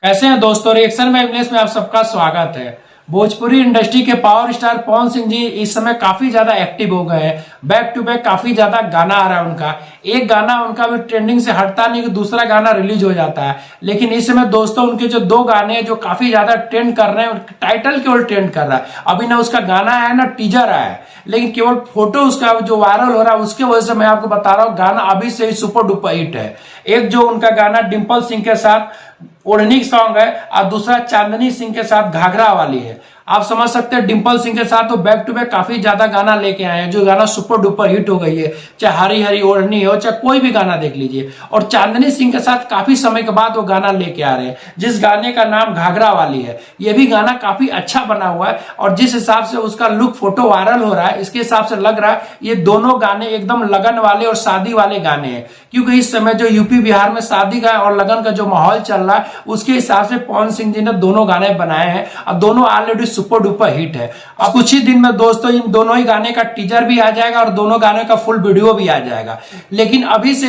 कैसे हैं दोस्तों। रिएक्शन में इंग्लिश में आप सबका स्वागत है। भोजपुरी इंडस्ट्री के पावर स्टार पवन सिंह जी इस समय काफी ज्यादा एक्टिव हो गए हैं। बैक टू बैक काफी ज्यादा गाना आ रहा है उनका। एक गाना उनका भी ट्रेंडिंग से हटता नहीं कि दूसरा गाना रिलीज हो जाता है। लेकिन इस समय दोस्तों उनके जो दो गाने हैं जो काफी ज्यादा ट्रेंड कर रहे हैं, टाइटल केवल ट्रेंड कर रहा है। अभी ना उसका गाना है ना टीजर है, लेकिन केवल फोटो उसका जो वायरल हो रहा है उसके वजह से मैं आपको बता रहा हूँ गाना अभी से ही सुपर डुपर हिट है। एक जो उनका गाना डिम्पल सिंह के साथ ओढ़नी सॉन्ग है और दूसरा चांदनी सिंह के साथ घाघरा वाली है। आप समझ सकते हैं डिम्पल सिंह के साथ तो बैक टू बैक काफी ज्यादा गाना लेके आए हैं जो गाना सुपर डुपर हिट हो गई है, चाहे हरी हरी ओढ़नी हो चाहे कोई भी गाना देख लीजिए। और चांदनी सिंह के साथ काफी समय के बाद वो गाना लेके आ रहे हैं जिस गाने का नाम घाघरा वाली है। ये भी गाना काफी अच्छा बना हुआ है और जिस हिसाब से उसका लुक फोटो वायरल हो रहा है इसके हिसाब से लग रहा है ये दोनों गाने एकदम लगन वाले और शादी वाले गाने हैं। क्योंकि इस समय जो यूपी बिहार में शादी का और लगन का जो माहौल चल रहा है उसके हिसाब से पवन सिंह जी ने दोनों गाने बनाए हैं और दोनों ऑलरेडी सुपर डुपर हिट है। अब कुछ ही दिन में दोस्तों इन दोनों ही गाने का टीजर भी आ जाएगा और दोनों गाने का फुल वीडियो भी आ जाएगा। लेकिन अभी से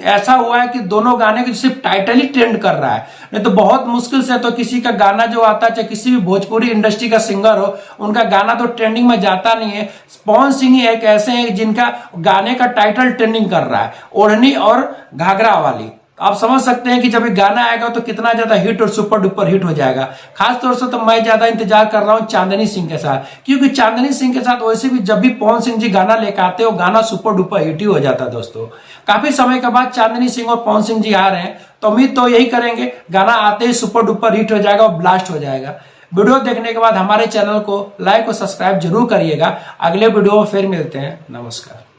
ऐसा हुआ है कि दोनों गाने की सिर्फ टाइटल ही ट्रेंड कर रहा है, नहीं तो बहुत मुश्किल से तो किसी का गाना जो आता है चाहे किसी भी भोजपुरी इंडस्ट्री का सिंगर हो उनका गाना तो ट्रेंडिंग में जाता नहीं है। पवन सिंह ही एक ऐसे हैं जिनका गाने का टाइटल ट्रेंडिंग कर रहा है, ओढ़नी और घाघरा वाली। आप समझ सकते हैं कि जब ये गाना आएगा तो कितना ज्यादा हिट और सुपर डुपर हिट हो जाएगा। खासतौर से तो मैं ज्यादा इंतजार कर रहा हूं चांदनी सिंह के साथ, क्योंकि चांदनी सिंह के साथ वैसे भी जब भी पवन सिंह जी गाना लेकर आते हो गाना सुपर डुपर हिट ही हो जाता है। दोस्तों काफी समय के बाद चांदनी सिंह और पवन सिंह जी आ रहे हैं तो उम्मीद तो यही करेंगे गाना आते ही सुपर डुपर हिट हो जाएगा और ब्लास्ट हो जाएगा। वीडियो देखने के बाद हमारे चैनल को लाइक और सब्सक्राइब जरूर करिएगा। अगले वीडियो में फिर मिलते हैं। नमस्कार।